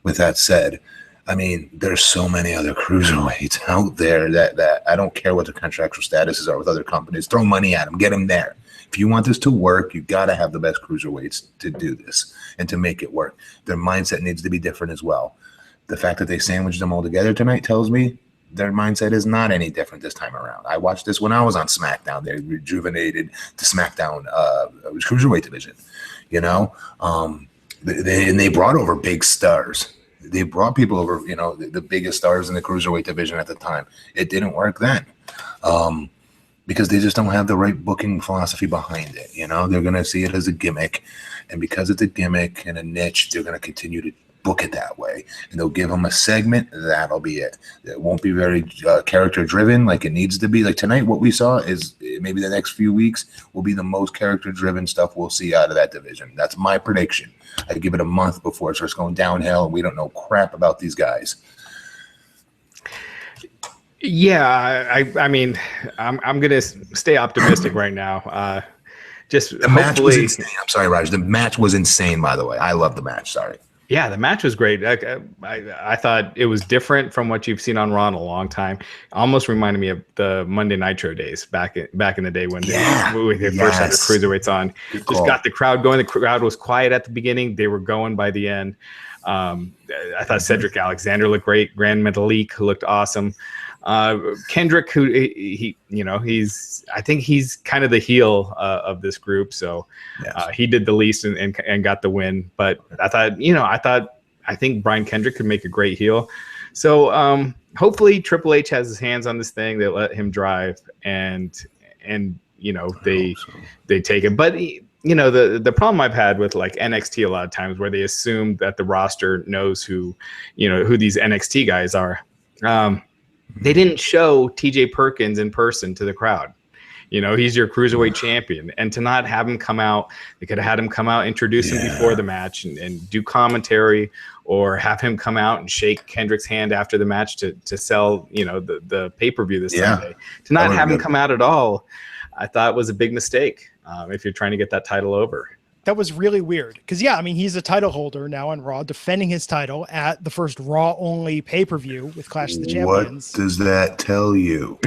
with that said, I mean, there's so many other cruiserweights out there that I don't care what their contractual statuses are with other companies. Throw money at them. Get them there. If you want this to work, you got to have the best cruiserweights to do this and to make it work. Their mindset needs to be different as well. The fact that they sandwiched them all together tonight tells me their mindset is not any different this time around. I watched this when I was on SmackDown. They rejuvenated the SmackDown Cruiserweight division, you know. They brought over big stars. They brought people over, you know, the biggest stars in the Cruiserweight division at the time. It didn't work then. Because they just don't have the right booking philosophy behind it. You know, they're going to see it as a gimmick. And because it's a gimmick and a niche, they're going to continue to book it that way. And they'll give them a segment. That'll be it. It won't be very character driven like it needs to be. Like tonight, what we saw is maybe the next few weeks will be the most character driven stuff we'll see out of that division. That's my prediction. I give it a month before it starts going downhill. And we don't know crap about these guys. Yeah, I mean, I'm gonna stay optimistic right now. Just the match was insane. I'm sorry, Raj. The match was insane. By the way, I love the match. Sorry. Yeah, the match was great. I thought it was different from what you've seen on Raw in a long time. Almost reminded me of the Monday Nitro days back in the day when they first had the Cruiserweights on. Just got the crowd going. The crowd was quiet at the beginning. They were going by the end. I thought Cedric Alexander looked great. Grand Metalik looked awesome. Kendrick, who I think he's kind of the heel of this group, so he did the least and got the win. But I think Brian Kendrick could make a great heel. So hopefully Triple H has his hands on this thing. They let him drive, and they take it. But the problem I've had with like NXT a lot of times where they assume that the roster knows who these NXT guys are. They didn't show TJ Perkins in person to the crowd. He's your Cruiserweight champion. And to not have him come out, they could have had him come out, introduce him before the match and do commentary, or have him come out and shake Kendrick's hand after the match to sell, the pay-per-view this Sunday. To not have him come out at all, I thought was a big mistake if you're trying to get that title over. That was really weird because, he's a title holder now on Raw, defending his title at the first Raw-only pay-per-view with Clash of the Champions. What does that tell you?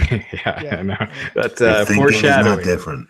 I know. That's foreshadowing. Not different.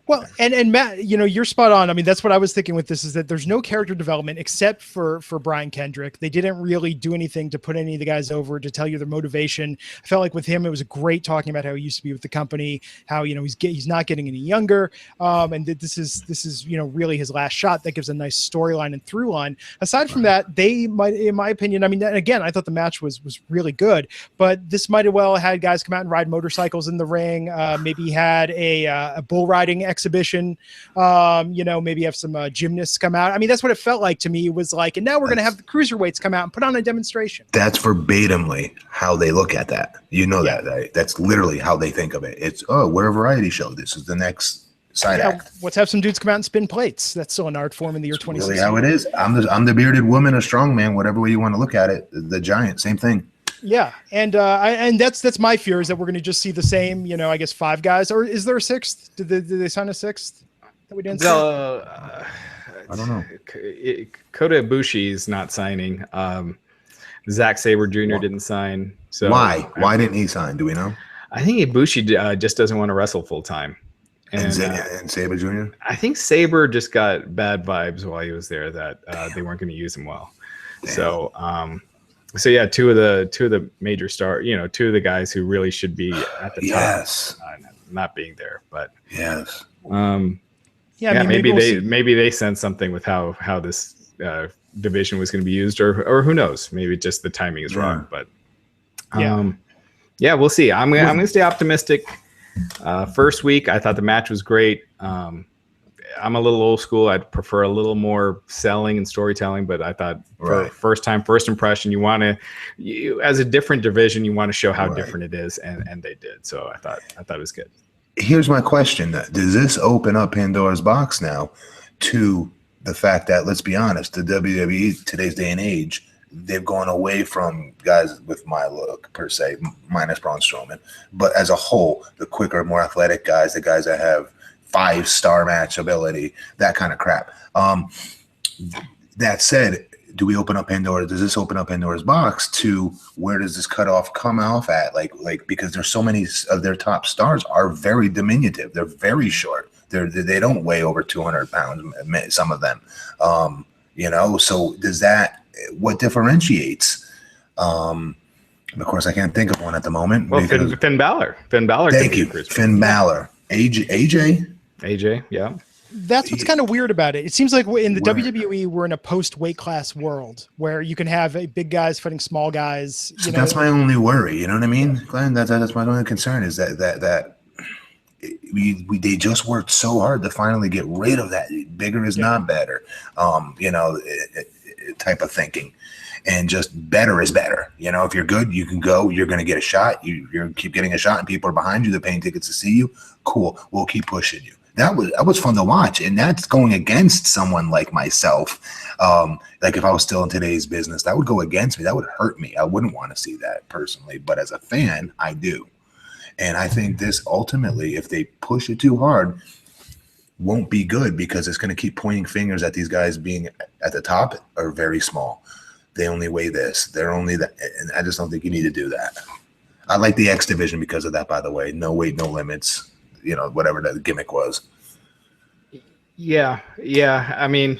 Well, and Matt, you're spot on. I mean, that's what I was thinking with this, is that there's no character development except for Brian Kendrick. They didn't really do anything to put any of the guys over to tell you their motivation. I felt like with him, it was great talking about how he used to be with the company, how, he's not getting any younger. And that this is, really his last shot. That gives a nice storyline and through line. Aside from that, they might, in my opinion, I mean, again, I thought the match was really good, but this might have well had guys come out and ride motorcycles in the ring. Maybe had a bull riding exhibition, maybe have some gymnasts come out. I mean, that's what it felt like to me. It was like, and now we're going to have the Cruiserweights come out and put on a demonstration. That's verbatimly how they look at that. That, right? That's literally how they think of it. It's, we're a variety show. This is the next side act. Let's have some dudes come out and spin plates. That's still an art form in the year 2016. Really how it is. I'm the bearded woman, a strong man, whatever way you want to look at it. The giant, same thing. Yeah, and that's my fear, is that we're going to just see the same, I guess 5 guys, or is there a 6th? Did they sign a 6th that we didn't see? I don't know. Kota Ibushi's not signing. Zack Sabre Jr. didn't sign. So why? Why didn't he sign? Do we know? I think Ibushi just doesn't want to wrestle full time. And Sabre Jr.? I think Sabre just got bad vibes while he was there that they weren't going to use him well. Damn. So yeah, two of the major stars, 2 of the guys who really should be at the top, not being there. But maybe they sensed something with how this division was going to be used, or who knows? Maybe just the timing is wrong. But we'll see. I'm gonna stay optimistic. First week, I thought the match was great. I'm a little old school. I'd prefer a little more selling and storytelling, but I thought for first impression, you as a different division, you want to show how different it is, and they did. So I thought it was good. Here's my question: does this open up Pandora's box now to the fact that, let's be honest, the WWE today's day and age, they've gone away from guys with my look per se, minus Braun Strowman, but as a whole, the quicker, more athletic guys, the guys that have 5-star match ability, that kind of crap. That said, do we open up Pandora? Does this open up Pandora's box to where does this cutoff come off at? Like because there's so many of their top stars are very diminutive. They're very short. They don't weigh over 200 pounds. Some of them, So does that? What differentiates And of course, I can't think of one at the moment. Well, Finn Balor. Finn Balor. Thank you, Finn Balor. AJ. Yeah. That's what's kind of weird about it. It seems like in the WWE, we're in a post-weight class world where you can have big guys fighting small guys. So that's my only worry. You know what I mean, Glenn? That's my only concern is that they just worked so hard to finally get rid of that bigger is not better, type of thinking, and just better is better. If you're good, you can go. You're going to get a shot. You keep getting a shot, and people are behind you. They're paying tickets to see you. Cool. We'll keep pushing you. That was fun to watch, and that's going against someone like myself. Like if I was still in today's business, that would go against me. That would hurt me. I wouldn't want to see that personally, but as a fan, I do. And I think this ultimately, if they push it too hard, won't be good because it's going to keep pointing fingers at these guys being at the top or very small. They only weigh this. They're only that, and I just don't think you need to do that. I like the X division because of that, by the way. No weight, no limits. Whatever that gimmick was. Yeah. I mean,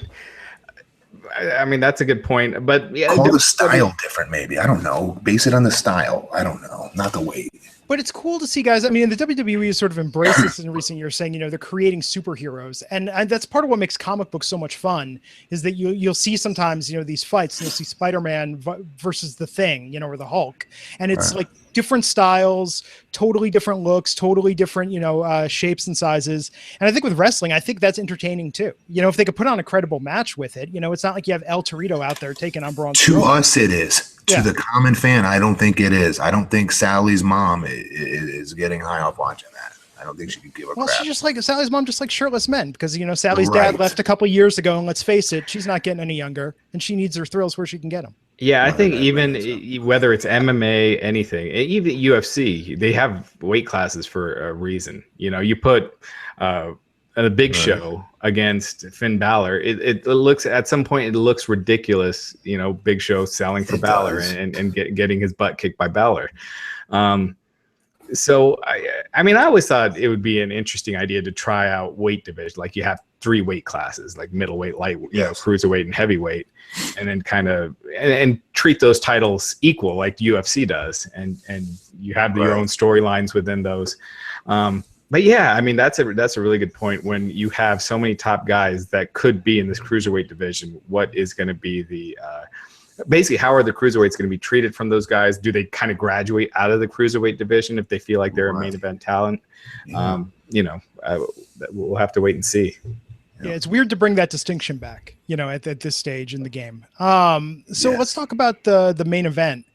that's a good point. But yeah, call the style different, maybe. I don't know. Base it on the style. I don't know. Not the weight. But it's cool to see guys. I mean, the WWE has sort of embraced this in recent years, saying, they're creating superheroes. And that's part of what makes comic books so much fun is that you'll see sometimes, these fights, and you'll see Spider-Man versus the Thing, or the Hulk. And it's like different styles, totally different looks, totally different, shapes and sizes. And I think with wrestling, I think that's entertaining too. If they could put on a credible match with it, it's not like you have El Torito out there taking on Braun Strowman. To us, it is. To the common fan, I don't think it is. I don't think Sally's mom is getting high off watching that. I don't think she could give a crap. She's just like Sally's mom, just like shirtless men, because Sally's dad left a couple years ago, and let's face it, she's not getting any younger, and she needs her thrills where she can get them. Yeah, I think even whether it's MMA, anything, even UFC, they have weight classes for a reason. You put a Big Show against Finn Balor, it looks at some point it looks ridiculous. Big Show selling for Balor and getting his butt kicked by Balor. So I always thought it would be an interesting idea to try out weight division, like you have 3 weight classes, like middleweight, light, cruiserweight, and heavyweight, and then kind of and treat those titles equal, like UFC does, and you have your own storylines within those. But yeah, that's a really good point. When you have so many top guys that could be in this cruiserweight division, what is going to be the basically how are the cruiserweights going to be treated from those guys? Do they kind of graduate out of the cruiserweight division if they feel like they're a main event talent? Yeah. We'll have to wait and see. Yeah, it's weird to bring that distinction back, at this stage in the game. Let's talk about the main event,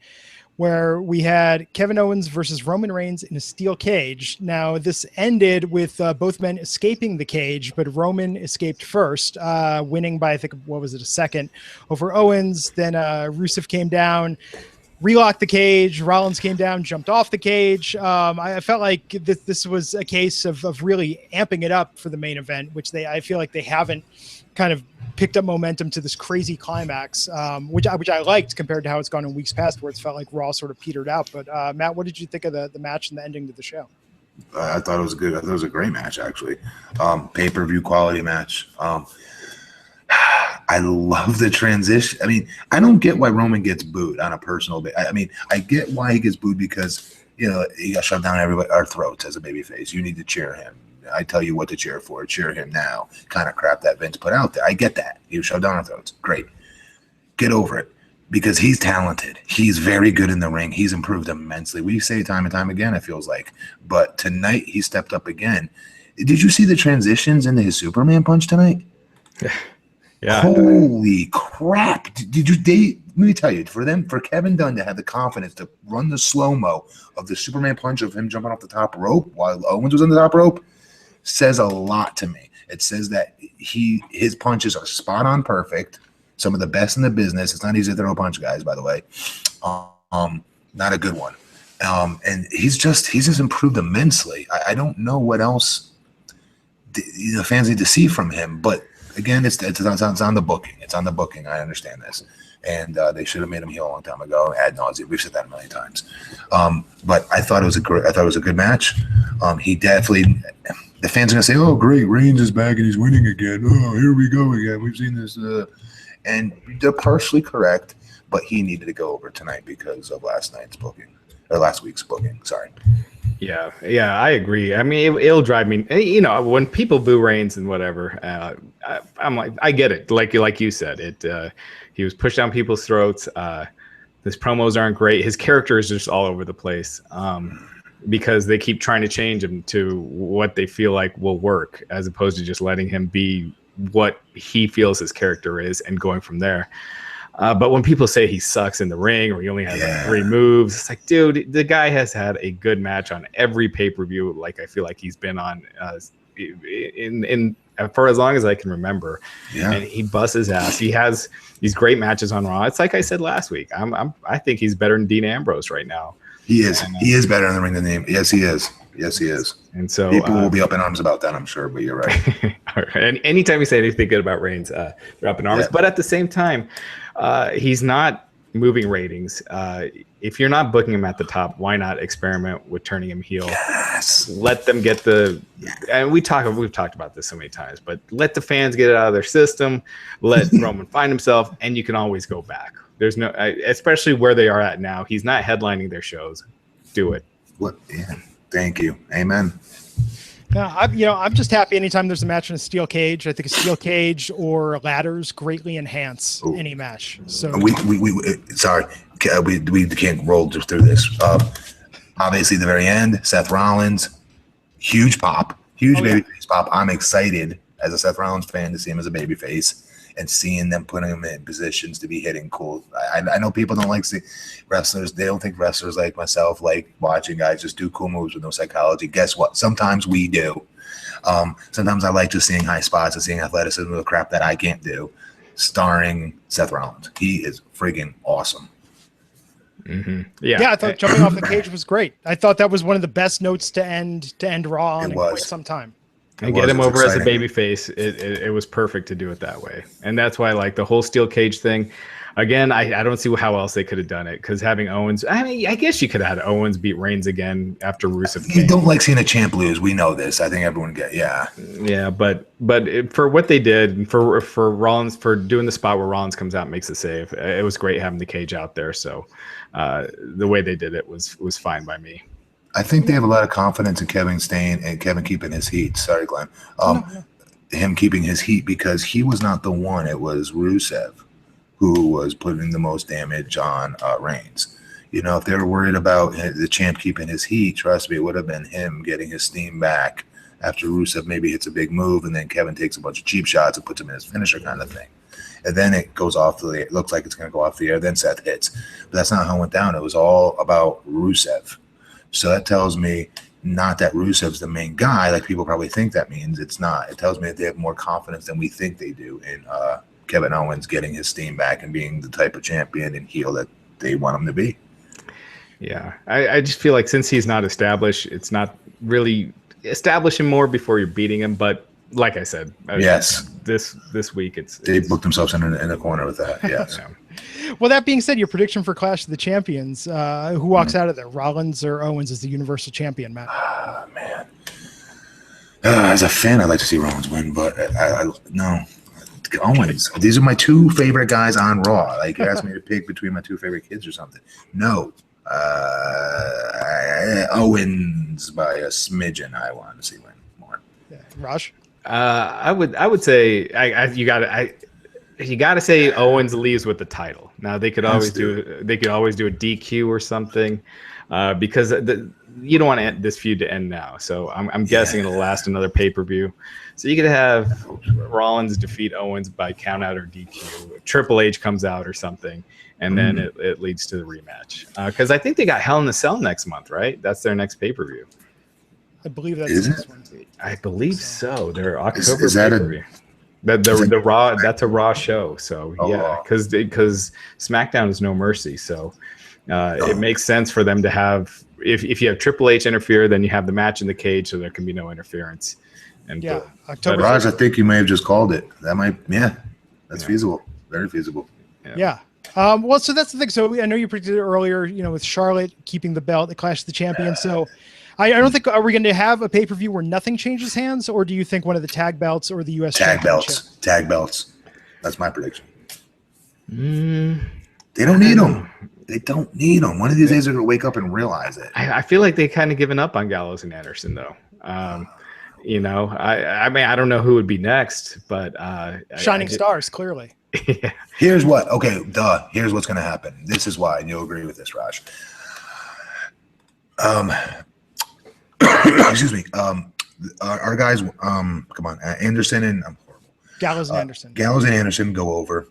where we had Kevin Owens versus Roman Reigns in a steel cage. Now, this ended with both men escaping the cage, but Roman escaped first, winning by, I think, a second over Owens. Then Rusev came down, relocked the cage. Rollins came down, jumped off the cage. I felt like this was a case of really amping it up for the main event, which I feel like they haven't kind of picked up momentum to this crazy climax, which I liked compared to how it's gone in weeks past, where it's felt like Raw sort of petered out. But Matt, what did you think of the match and the ending to the show? I thought it was good. I thought it was a great match, actually. Pay-per-view quality match. I love the transition. I don't get why Roman gets booed on a personal basis. I get why he gets booed because, he got shoved down our throats as a babyface. You need to cheer him. I tell you what to cheer for. Cheer him now. Kind of crap that Vince put out there. I get that. He was shoved down our throats. Great. Get over it. Because he's talented. He's very good in the ring. He's improved immensely. We say it time and time again, it feels like. But tonight, he stepped up again. Did you see the transitions into his Superman punch tonight? Yeah. Holy crap. Let me tell you, for Kevin Dunn to have the confidence to run the slow-mo of the Superman punch of him jumping off the top rope while Owens was on the top rope says a lot to me. It says that his punches are spot on perfect. Some of the best in the business. It's not easy to throw a punch, guys, by the way. Not a good one. And he's just improved immensely. I don't know what else the fans need to see from him, but again, it's on the booking. It's on the booking. I understand this, and they should have made him heel a long time ago. Ad nauseum. We've said that a million times. But I thought it was a good match. He definitely. The fans are gonna say, "Oh, great, Reigns is back and he's winning again. Oh, here we go again. We've seen this," and they're partially correct. but he needed to go over tonight because of last week's booking. Sorry. Yeah, I agree. I mean, it'll drive me. You know, when people boo Reigns and whatever, I'm like, I get it. Like you said, he was pushed down people's throats. His promos aren't great. His character is just all over the place because they keep trying to change him to what they feel like will work, as opposed to just letting him be what he feels his character is and going from there. But when people say he sucks in the ring or he only has like 3 moves, it's like, dude, the guy has had a good match on every pay-per-view. Like I feel like he's been on in for as long as I can remember. Yeah. And he busts his ass. He has these great matches on Raw. It's like I said last week. I think he's better than Dean Ambrose right now. He is. And, he is better in the ring than him. Yes, he is. Yes, he is. And so people will be up in arms about that, I'm sure, but you're right. All right. And anytime you say anything good about Reigns, they're up in arms. Yeah. But at the same time, he's not moving ratings. If you're not booking him at the top, why not experiment with turning him heel? Yes. Let them get and we've talked about this so many times, but let the fans get it out of their system. Let Roman find himself, and you can always go back. There's no, especially where they are at now. He's not headlining their shows. Do it. What? Yeah. Thank you. Amen. I'm just happy anytime there's a match in a steel cage. I think a steel cage or ladders greatly enhance any match. So we can't roll just through this. Obviously, the very end, Seth Rollins, huge babyface pop. I'm excited as a Seth Rollins fan to see him as a babyface and seeing them putting him in positions to be hitting cool. I know people don't like see wrestlers. They don't think wrestlers like myself like watching guys just do cool moves with no psychology. Guess what? Sometimes we do. Sometimes I like just seeing high spots and seeing athleticism with crap that I can't do. Starring Seth Rollins. He is friggin' awesome. Mm-hmm. Yeah, I thought jumping off the cage was great. I thought that was one of the best notes to end Raw on in quite some time. And get him over as a babyface. It was perfect to do it that way. And that's why, like, the whole steel cage thing, again, I don't see how else they could have done it. Because having Owens, I mean, I guess you could have had Owens beat Reigns again after Rusev came. You don't like seeing a champ lose. We know this. I think everyone Yeah, but for what they did, for Rollins, for doing the spot where Rollins comes out and makes a save, it was great having the cage out there. So the way they did it was fine by me. I think they have a lot of confidence in Kevin staying and Kevin keeping his heat. Sorry, Glenn. Him keeping his heat because he was not the one. It was Rusev who was putting the most damage on Reigns. You know, if they were worried about the champ keeping his heat, trust me, it would have been him getting his steam back after Rusev maybe hits a big move and then Kevin takes a bunch of cheap shots and puts him in his finisher kind of thing. And then it goes off the air. It looks like it's going to go off the air. Then Seth hits. But that's not how it went down. It was all about Rusev. So that tells me not that Rusev's the main guy, like people probably think that means. It's not. It tells me that they have more confidence than we think they do in Kevin Owens getting his steam back and being the type of champion and heel that they want him to be. Yeah, I just feel like since he's not established, it's not really establish him more before you're beating him. But like I said, yes, this week they booked themselves in a corner with that. Yes. Yeah. Well, that being said, your prediction for Clash of the Champions, who walks out of there, Rollins or Owens as the Universal Champion, Matt? Man. As a fan, I'd like to see Rollins win, but no. Owens. These are my 2 favorite guys on Raw. Like, you asked me to pick between my 2 favorite kids or something. No. Owens by a smidgen. I want to see win more. Yeah. Raj? I would say you got to say Owens leaves with the title. Now they could always do a DQ or something, because you don't want this feud to end now. So I'm guessing it'll last another pay-per-view. So you could have Rollins defeat Owens by count out or DQ. Triple H comes out or something, and then it leads to the rematch. Because I think they got Hell in a Cell next month, right? That's their next pay-per-view. I believe that's this one. I believe so. Their October is that pay-per-view. The Raw, that's a Raw show. So yeah, because SmackDown is No Mercy. So it makes sense for them to have, if you have Triple H interfere, then you have the match in the cage, so there can be no interference. And yeah, October. Raj, I think you may have just called it. That might, that's feasible. Very feasible. Yeah. Well, so that's the thing. So I know you predicted it earlier, with Charlotte keeping the belt, the Clash of the Champions. So I don't think, are we going to have a pay-per-view where nothing changes hands, or do you think one of the tag belts or the U.S. Tag belts? That's my prediction. They don't need them. They don't need them. One of these days they're gonna wake up and realize it. I feel like they kind of given up on Gallows and Anderson though. You know, I mean, I don't know who would be next, but Shining stars, clearly. Yeah. Here's what. Okay, here's what's gonna happen. This is why, and you'll agree with this, Raj. Excuse me. Our guys, come on, Anderson and I'm horrible. Gallows and Anderson. Gallows and Anderson go over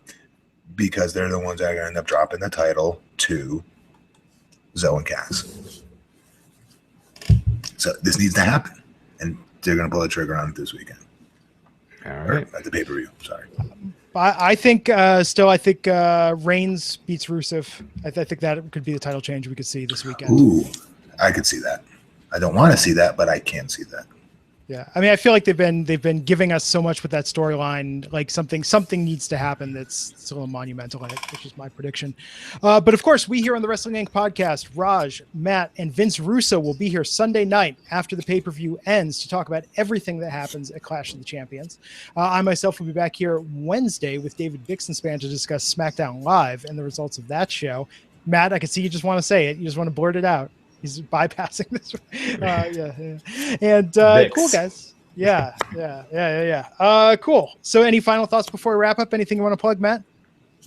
because they're the ones that are going to end up dropping the title to Zoe and Cass. So this needs to happen, and they're going to pull the trigger on it this weekend. All right. Or at the pay-per-view. Sorry. I think Reigns beats Rusev. I think that could be the title change we could see this weekend. Ooh, I could see that. I don't want to see that, but I can see that. Yeah, I mean, I feel like they've been giving us so much with that storyline. Like something needs to happen that's still monumental in it, which is my prediction. But of course, we here on the Wrestling Inc. podcast, Raj, Matt, and Vince Russo will be here Sunday night after the pay-per-view ends to talk about everything that happens at Clash of the Champions. I myself will be back here Wednesday with David Bixenspan to discuss SmackDown Live and the results of that show. Matt, I can see you just want to say it. You just want to blurt it out. He's bypassing this. Yeah. And cool, guys. Yeah. Cool. So any final thoughts before we wrap up? Anything you want to plug, Matt?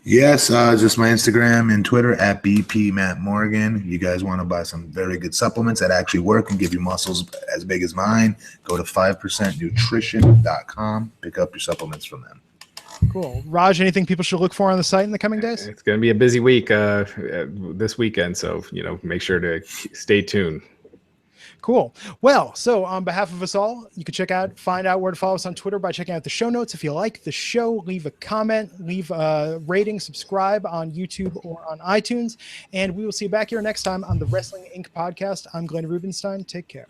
Yes, just my Instagram and Twitter at BP Matt Morgan. You guys want to buy some very good supplements that actually work and give you muscles as big as mine, go to 5percentnutrition.com. Pick up your supplements from them. Cool. Raj, anything people should look for on the site in the coming days? It's going to be a busy week this weekend, so make sure to stay tuned. Cool. Well, so on behalf of us all, you can find out where to follow us on Twitter by checking out the show notes. If you like the show, leave a comment, leave a rating, subscribe on YouTube or on iTunes, and we will see you back here next time on the Wrestling Inc. podcast. I'm Glenn Rubenstein. Take care.